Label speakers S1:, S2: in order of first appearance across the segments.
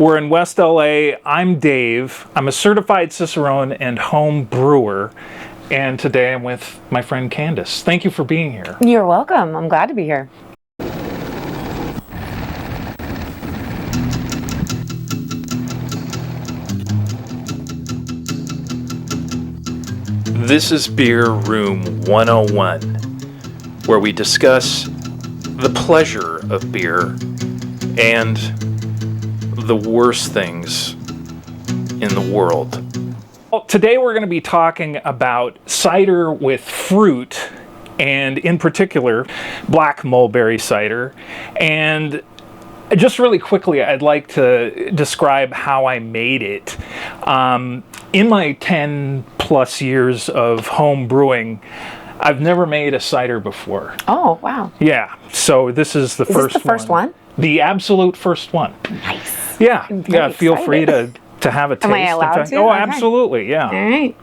S1: We're in West LA. I'm Dave. I'm a certified Cicerone and home brewer. And today I'm with my friend Candice. Thank you for being here.
S2: You're welcome. I'm glad to be here.
S1: This is Beer Room 101, where we discuss the pleasure of beer and the worst things in the world. Well, today we're going to be talking about cider with fruit, and in particular, black mulberry cider. And just really quickly, I'd like to describe how I made it. In my 10 plus years of home brewing, I've never made a cider before.
S2: Oh, wow.
S1: Yeah, so this is the first one.
S2: Is this the first one?
S1: The absolute first one.
S2: Nice.
S1: Yeah,
S2: I'm
S1: yeah.
S2: very
S1: Feel
S2: excited.
S1: free to have a taste.
S2: Am I allowed to?
S1: Oh,
S2: Okay.
S1: absolutely. Yeah.
S2: All right.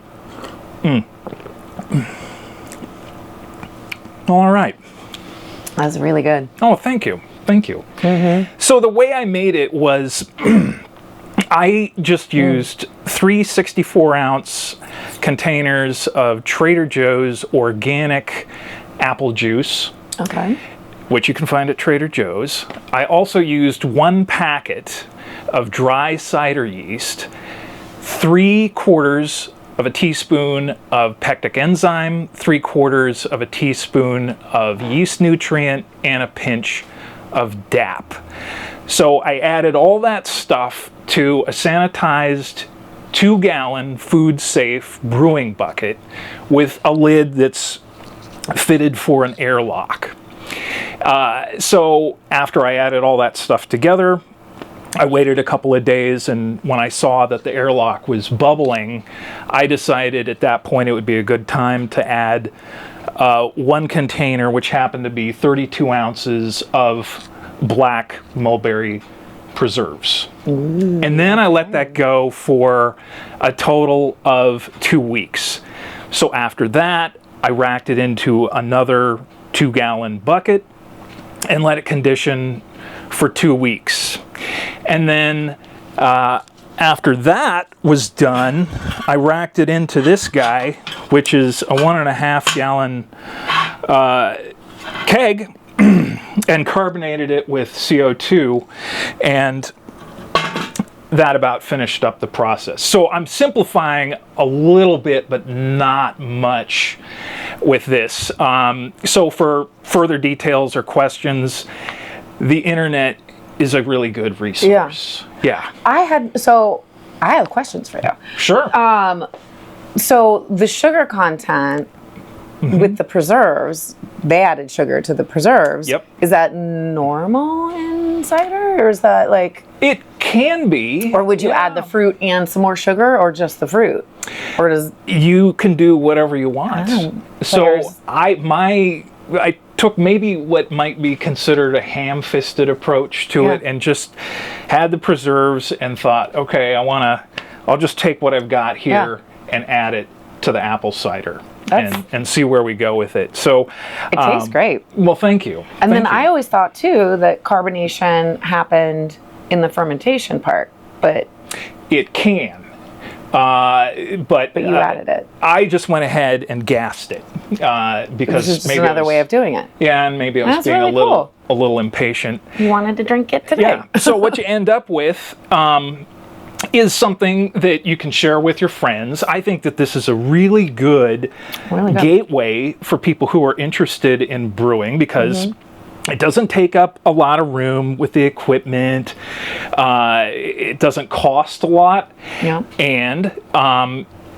S1: All right.
S2: That's really good.
S1: Oh, thank you. Thank you. So the way I made it was I just used 3 64-ounce containers of Trader Joe's organic apple juice,
S2: Okay.
S1: which you can find at Trader Joe's. I also used 1 packet of dry cider yeast, 3/4 of a teaspoon of pectic enzyme, 3/4 of a teaspoon of yeast nutrient, and a pinch of DAP. So I added all that stuff to a sanitized 2-gallon food-safe brewing bucket with a lid that's fitted for an airlock. So after I added all that stuff together, I waited a couple of days, and when I saw that the airlock was bubbling, I decided at that point it would be a good time to add 1 container, which happened to be 32 ounces of black mulberry preserves.
S2: Ooh.
S1: And then I let that go for a total of 2 weeks. So after that, I racked it into another 2-gallon bucket and let it condition for 2 weeks. And then after that was done, I racked it into this guy, which is a 1.5 gallon keg, and carbonated it with CO2, and that about finished up the process. So I'm simplifying a little bit, but not much with this. So for further details or questions, the internet is a really good resource. Yeah.
S2: I have questions for you.
S1: Sure.
S2: So the sugar content with the preserves, they added sugar to the preserves.
S1: Yep.
S2: Is that normal in cider, or is that like?
S1: It can be.
S2: Or would you add the fruit and some more sugar, or just the fruit? Or does
S1: You can do whatever you want. So
S2: Players.
S1: I took maybe what might be considered a ham-fisted approach to it, and just had the preserves and thought, okay, I'll just take what I've got here and add it to the apple cider and see where we go with it. So
S2: it tastes great.
S1: Well, thank you.
S2: And then
S1: Thank you.
S2: I always thought too that carbonation happened in the fermentation part, but
S1: It can. But
S2: you added it.
S1: I just went ahead and gassed it because
S2: This is just
S1: maybe
S2: another way of doing it.
S1: Yeah, and maybe I was
S2: That's
S1: being
S2: really
S1: a little impatient.
S2: You wanted to drink it today.
S1: Yeah. So what you end up with is something that you can share with your friends. I think that this is a really good gateway for people who are interested in brewing, because it doesn't take up a lot of room with the equipment. It doesn't cost a lot.
S2: Yeah.
S1: And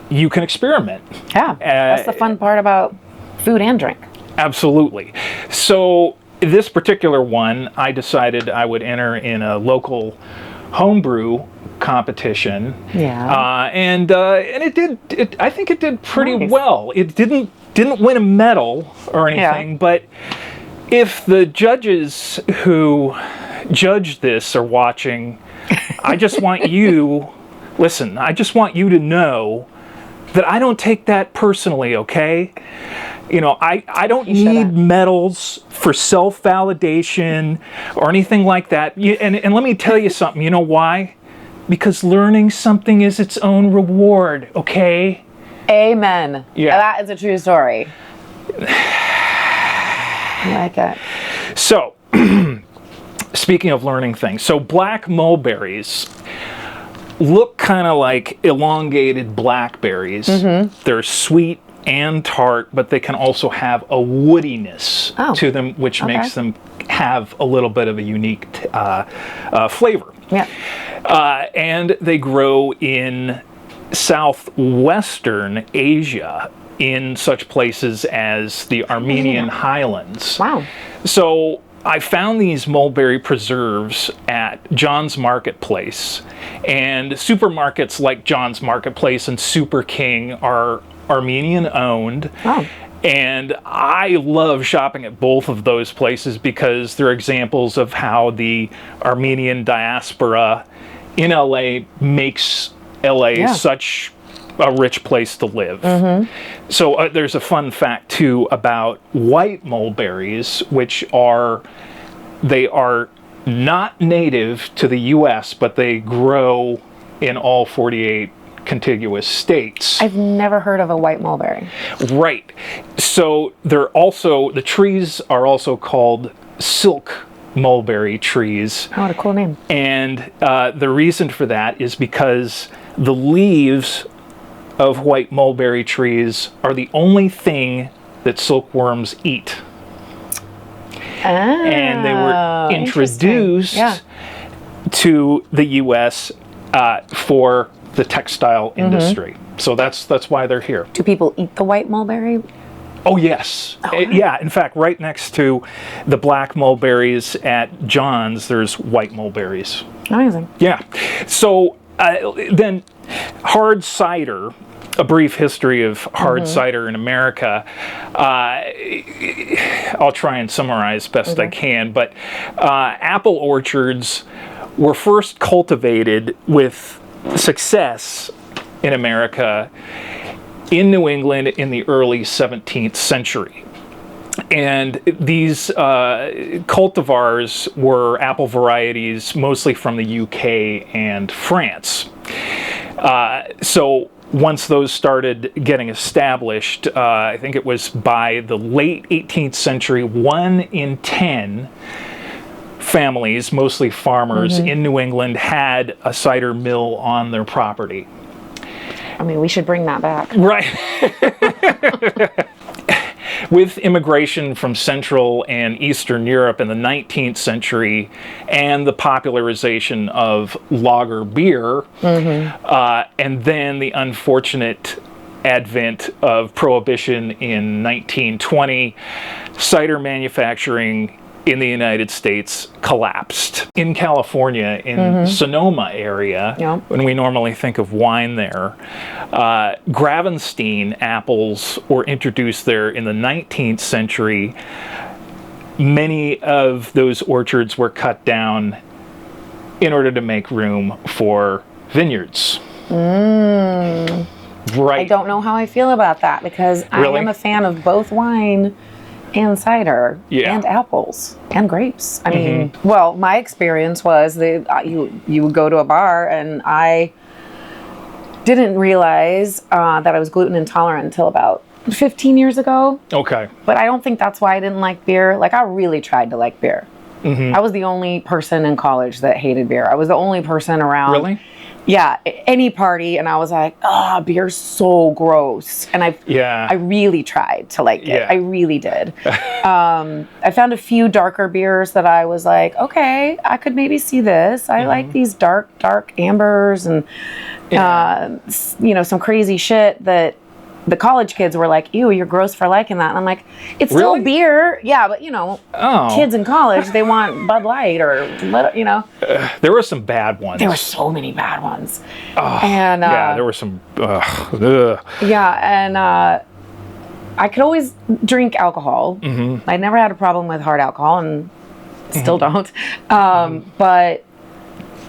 S1: you can experiment.
S2: Yeah. That's the fun part about food and drink.
S1: Absolutely. So this particular one, I decided I would enter in a local homebrew competition.
S2: Yeah.
S1: And it did. I think it did pretty
S2: Nice.
S1: well. It didn't win a medal or anything, but if the judges who judge this are watching, I just want you, listen, I just want you to know that I don't take that personally, okay? You know, I don't need medals for self-validation or anything like that. And let me tell you something, you know why? Because learning something is its own reward, okay?
S2: Amen.
S1: Yeah.
S2: That is a true story. I like it.
S1: So, speaking of learning things, so black mulberries look kind of like elongated blackberries. They're sweet and tart, but they can also have a woodiness to them, which makes them have a little bit of a unique flavor.
S2: Yeah.
S1: And they grow in southwestern Asia in such places as the Armenian highlands.
S2: Wow.
S1: So I found these mulberry preserves at John's Marketplace, and supermarkets like John's Marketplace and Super King are Armenian owned.
S2: Oh.
S1: And I love shopping at both of those places because they're examples of how the Armenian diaspora in LA makes LA such a rich place to live. So there's a fun fact too about white mulberries, which are not native to the US, but they grow in all 48 contiguous states.
S2: I've never heard of a white mulberry.
S1: Right. So the trees are also called silk mulberry trees.
S2: Oh, what a cool name.
S1: And the reason for that is because the leaves of white mulberry trees are the only thing that silkworms eat. And they were introduced to the U.S. For the textile industry. So that's why they're here.
S2: Do people eat the white mulberry?
S1: Oh, yes. Yeah, in fact, right next to the black mulberries at John's, there's white mulberries.
S2: Amazing.
S1: Yeah. So then hard cider, a brief history of hard cider in America. I'll try and summarize best I can, but apple orchards were first cultivated with success in America in New England in the early 17th century. And these cultivars were apple varieties mostly from the UK and France. So once those started getting established, I think it was by the late 18th century, 1 in 10 families, mostly farmers in New England, had a cider mill on their property.
S2: I mean, we should bring that back.
S1: Right. With immigration from Central and Eastern Europe in the 19th century and the popularization of lager beer, and then the unfortunate advent of Prohibition in 1920, cider manufacturing in the United States collapsed. In California, in Sonoma area, when we normally think of wine there, Gravenstein apples were introduced there in the 19th century. Many of those orchards were cut down in order to make room for vineyards. Right.
S2: I don't know how I feel about that because I am a fan of both wine and cider and apples and grapes. I mean, well, my experience was that you would go to a bar, and I didn't realize that I was gluten intolerant until about 15 years ago.
S1: Okay.
S2: But I don't think that's why I didn't like beer. Like, I really tried to like beer. I was the only person in college that hated beer. I was the only person around.
S1: Really?
S2: Yeah, any party, and I was like, beer's so gross. And I really tried to like it. I really did. I found a few darker beers that I was like, okay, I could maybe see this. I like these dark ambers and, some crazy shit that the college kids were like, ew, you're gross for liking that. And I'm like, it's still beer. Yeah, but, kids in college, they want Bud Light or,
S1: there were some bad ones.
S2: There were so many bad ones.
S1: And there were some.
S2: Yeah, and I could always drink alcohol. I never had a problem with hard alcohol, and still don't. But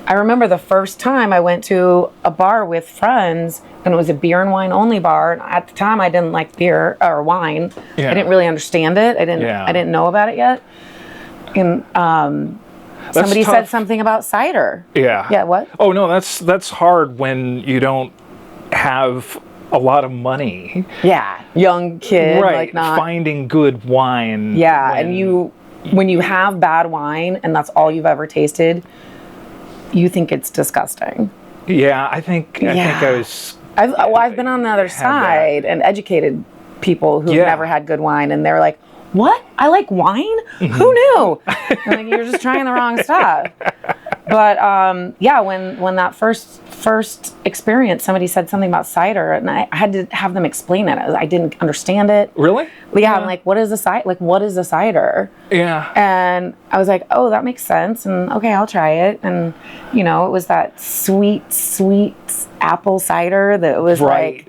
S2: I remember the first time I went to a bar with friends, and it was a beer and wine only bar. And at the time, I didn't like beer or wine. I didn't really understand it. I didn't know about it yet. And Somebody said
S1: tough.
S2: something about cider.
S1: Yeah.
S2: Yeah, what?
S1: Oh no, that's hard when you don't have a lot of money.
S2: Yeah, young kid,
S1: Right.
S2: like not.
S1: Finding good wine.
S2: Yeah, and when you have bad wine and that's all you've ever tasted, you think it's disgusting.
S1: Yeah, I think I was.
S2: I've been on the other side and educated people who've never had good wine, and they're like, "What? I like wine? Who knew?" I'm like, "You're just trying the wrong stuff." But when that first experience, somebody said something about cider, and I had to have them explain it. I didn't understand it.
S1: Really?
S2: Yeah, I'm like, what is a cider? Like, what is a cider?
S1: Yeah.
S2: And I was like, oh, that makes sense. And okay, I'll try it. And, it was that sweet apple cider that was like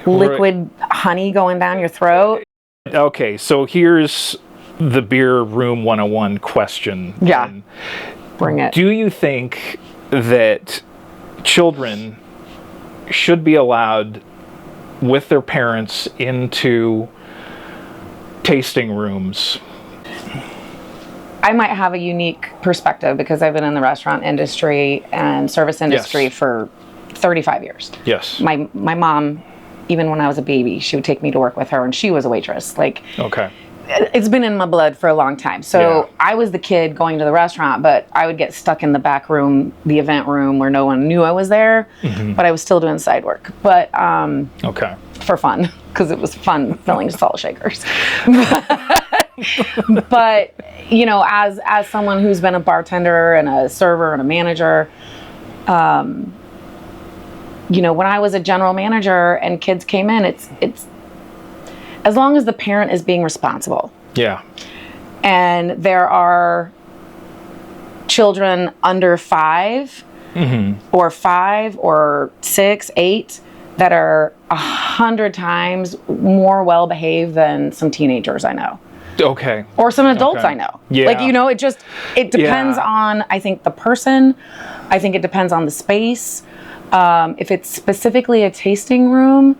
S2: liquid honey going down your throat.
S1: Okay, so here's the Beer Room 101 question.
S2: Yeah. Bring it.
S1: Do you think that children should be allowed with their parents into tasting rooms?
S2: I might have a unique perspective because I've been in the restaurant industry and service industry for 35 years.
S1: Yes.
S2: My mom, even when I was a baby, she would take me to work with her, and she was a waitress.
S1: Okay.
S2: It's been in my blood for a long time. So I was the kid going to the restaurant, but I would get stuck in the back room, the event room, where no one knew I was there, but I was still doing side work. But
S1: Okay.
S2: for fun, because it was fun filling salt shakers. But as someone who's been a bartender and a server and a manager, when I was a general manager and kids came in, it's as long as the parent is being responsible.
S1: Yeah.
S2: And there are children under 5 or 5 or 6, 8 that are 100 times more well behaved than some teenagers I know.
S1: Okay.
S2: Or some adults I know.
S1: Yeah.
S2: It depends on, I think, the person. I think it depends on the space. If it's specifically a tasting room,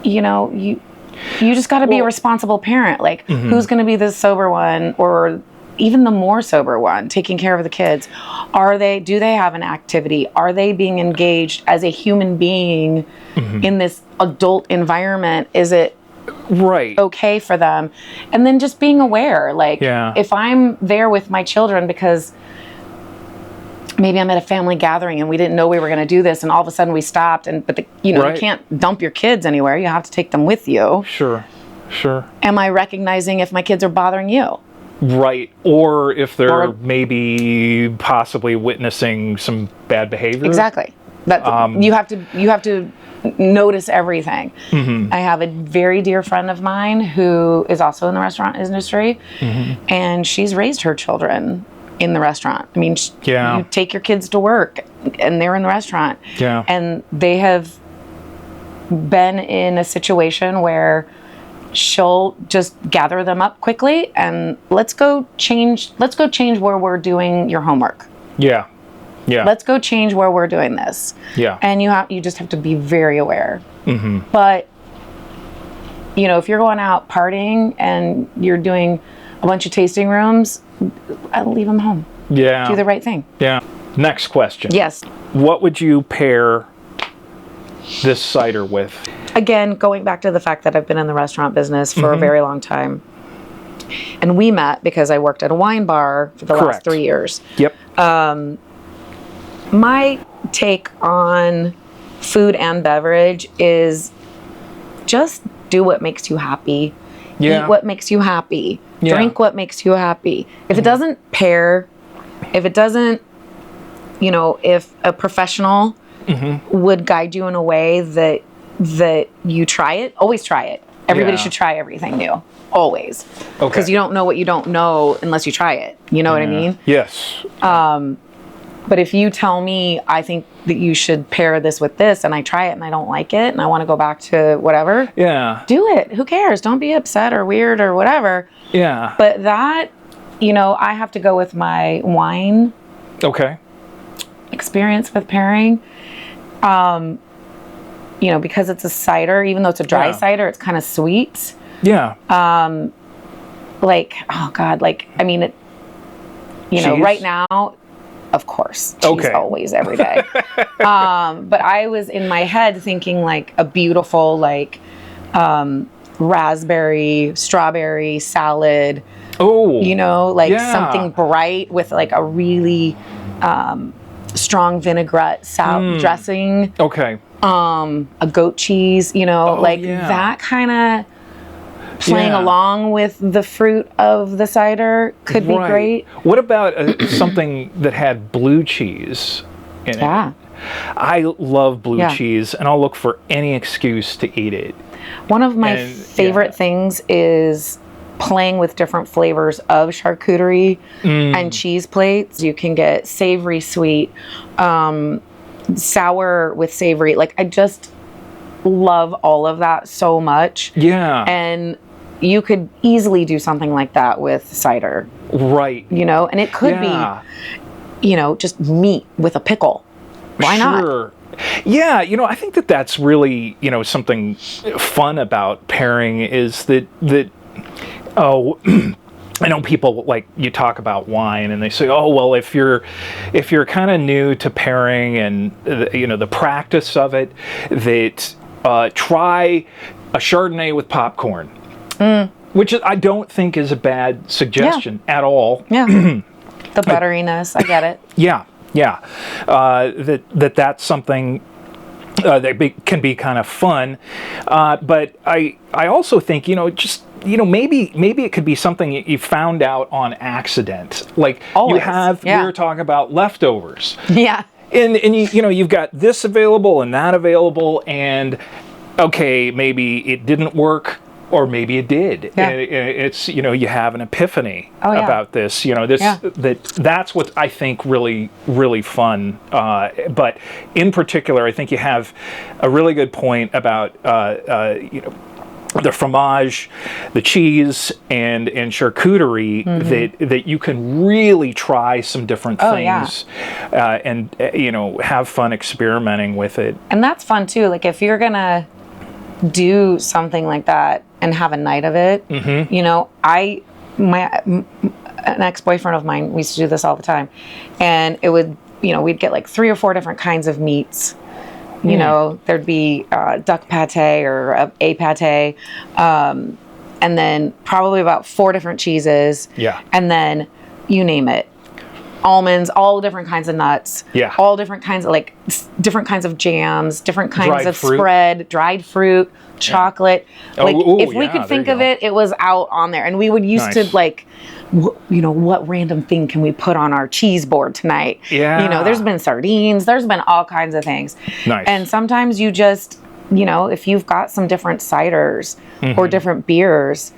S2: you just got to be a responsible parent. Like, who's going to be the sober one, or even the more sober one, taking care of the kids? Do they have an activity? Are they being engaged as a human being in this adult environment? Is it okay for them? And then just being aware, if I'm there with my children because maybe I'm at a family gathering and we didn't know we were going to do this, and all of a sudden we stopped, you can't dump your kids anywhere. You have to take them with you.
S1: Sure.
S2: Am I recognizing if my kids are bothering you?
S1: Right. Or if they're maybe possibly witnessing some bad behavior.
S2: Exactly. You have to notice everything. I have a very dear friend of mine who is also in the restaurant industry, and she's raised her children in the restaurant. I mean, you take your kids to work and they're in the restaurant.
S1: Yeah.
S2: And they have been in a situation where she'll just gather them up quickly and let's go change where we're doing your homework.
S1: Yeah.
S2: Let's go change where we're doing this.
S1: Yeah.
S2: And you just have to be very aware. But if you're going out partying and you're doing a bunch of tasting rooms, I'll leave them home.
S1: Yeah.
S2: Do the right thing.
S1: Yeah. Next question.
S2: Yes.
S1: What would you pair this cider with?
S2: Again, going back to the fact that I've been in the restaurant business for a very long time. And we met because I worked at a wine bar for the last 3 years.
S1: Yep.
S2: My take on food and beverage is just do what makes you happy.
S1: Yeah.
S2: Eat what makes you happy.
S1: Yeah.
S2: Drink what makes you happy. If it doesn't pair, if it doesn't, if a professional would guide you in a way that you try it, always try it. Everybody should try everything new. Always.
S1: Okay.
S2: Because you don't know what you don't know unless you try it. You know what I mean?
S1: Yes.
S2: But if you tell me, I think that you should pair this with this, and I try it and I don't like it, and I want to go back to whatever, do it. Who cares? Don't be upset or weird or whatever.
S1: Yeah.
S2: But that, I have to go with my wine experience with pairing. Because it's a cider, even though it's a dry cider, it's kind of sweet.
S1: Yeah.
S2: You know,
S1: Cheese?
S2: right now, of course, cheese
S1: Okay.
S2: always, every day. But I was in my head thinking like a beautiful like raspberry, strawberry salad.
S1: Oh,
S2: You know, like
S1: yeah.
S2: something bright with like a really strong vinaigrette dressing.
S1: Okay.
S2: A goat cheese, you know,
S1: Oh,
S2: like
S1: yeah.
S2: that kind of playing
S1: Yeah.
S2: along with the fruit of the cider could be
S1: Right.
S2: great.
S1: What about something that had blue cheese in it?
S2: Yeah.
S1: I love blue
S2: Yeah.
S1: cheese, and I'll look for any excuse to eat it.
S2: One of my
S1: And,
S2: favorite
S1: yeah.
S2: things is playing with different flavors of charcuterie and cheese plates. You can get savory, sweet, sour with savory. Like, I just love all of that so much.
S1: Yeah.
S2: And you could easily do something like that with cider,
S1: Right.
S2: you know, and it could
S1: Yeah.
S2: be, you know, just meat with a pickle. Why not?
S1: Sure. Yeah, you know, I think that that's really, you know, something fun about pairing is that oh, I know people like you talk about wine and they say, oh, well, if you're kind of new to pairing and you know the practice of it, that try a Chardonnay with popcorn, which I don't think is a bad suggestion at all.
S2: Yeah. The butteriness, I get it.
S1: Yeah, yeah. That's something can be kind of fun. But I also think, you know, just, you know, maybe it could be something you found out on accident. Like
S2: Always,
S1: we were talking about leftovers.
S2: Yeah.
S1: And you know, you've got this available and that available, and okay, maybe it didn't work, or maybe it did.
S2: Yeah.
S1: It's, you know, you have an epiphany
S2: yeah.
S1: about this. You know, this
S2: Yeah.
S1: that's what I think really fun. But in particular, I think you have a really good point about you know, the fromage, the cheese, and charcuterie, that you can really try some different things, and you know, have fun experimenting with it.
S2: And that's fun too. Like if you're gonna do something like that and have a night of it, you know, an ex-boyfriend of mine, we used to do this all the time, and it would, you know, we'd get like 3 or 4 different kinds of meats. You know, there'd be duck pate or a pate, and then probably about 4 different cheeses.
S1: Yeah.
S2: And then you name it. Almonds, all different kinds of nuts.
S1: Yeah.
S2: All different kinds of different kinds of jams, different kinds
S1: Dried
S2: of
S1: fruit.
S2: spread, dried fruit, chocolate.
S1: Oh,
S2: Like
S1: ooh,
S2: if we
S1: yeah,
S2: could
S1: there
S2: think
S1: you
S2: of
S1: go.
S2: it, it was out on there. And we would used
S1: Nice.
S2: to like, you know, what random thing can we put on our cheese board tonight?
S1: Yeah.
S2: You know, there's been sardines, there's been all kinds of things.
S1: Nice.
S2: And sometimes you just, you know, if you've got some different ciders or different beers,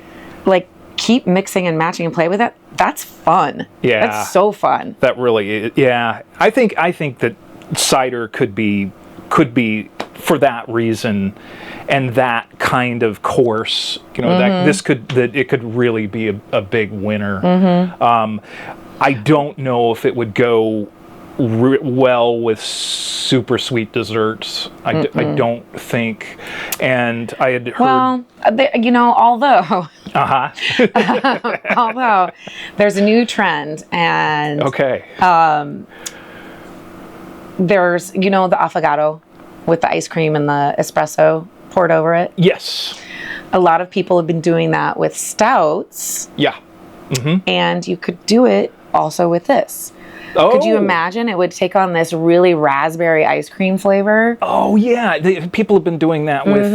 S2: like keep mixing and matching and play with it. That's fun.
S1: Yeah.
S2: That's so fun.
S1: That really, yeah. I think that cider could be for that reason, and that kind of course. You know, that it could really be a big winner. I don't know if it would go well with super sweet desserts. I don't think. And I had heard.
S2: Well, you know, although there's a new trend, and
S1: Okay.
S2: there's, you know, the affogato with the ice cream and the espresso poured over it.
S1: Yes.
S2: A lot of people have been doing that with stouts,
S1: Yeah.
S2: and you could do it also with this.
S1: Oh.
S2: Could you imagine it would take on this really raspberry ice cream flavor?
S1: Oh yeah, people have been doing that with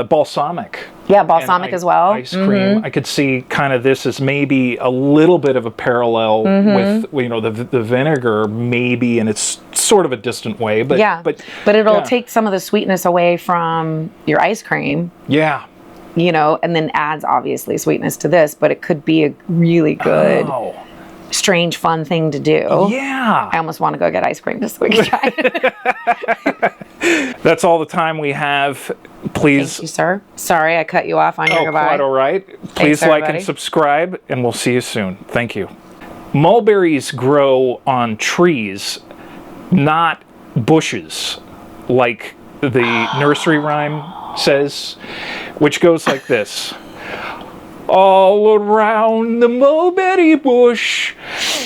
S1: balsamic.
S2: Yeah, balsamic
S1: and
S2: as well.
S1: Ice cream. I could see kind of this as maybe a little bit of a parallel with, you know, the vinegar, maybe, and it's sort of a distant way, but
S2: Yeah,
S1: but
S2: it'll
S1: yeah.
S2: take some of the sweetness away from your ice cream,
S1: Yeah.
S2: you know, and then adds obviously sweetness to this, but it could be a really good,
S1: Oh.
S2: strange, fun thing to do.
S1: Yeah.
S2: I almost want to go get ice cream this weekend.
S1: That's all the time we have. Please.
S2: Thank you, sir. Sorry, I cut you off on your goodbye.
S1: Quite all right. Please like
S2: everybody.
S1: and subscribe, and we'll see you soon. Thank you. Mulberries grow on trees, not bushes, like the nursery rhyme says, which goes like this. All around the mulberry bush,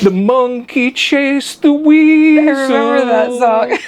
S1: the monkey chased the weasel.
S2: I remember that song.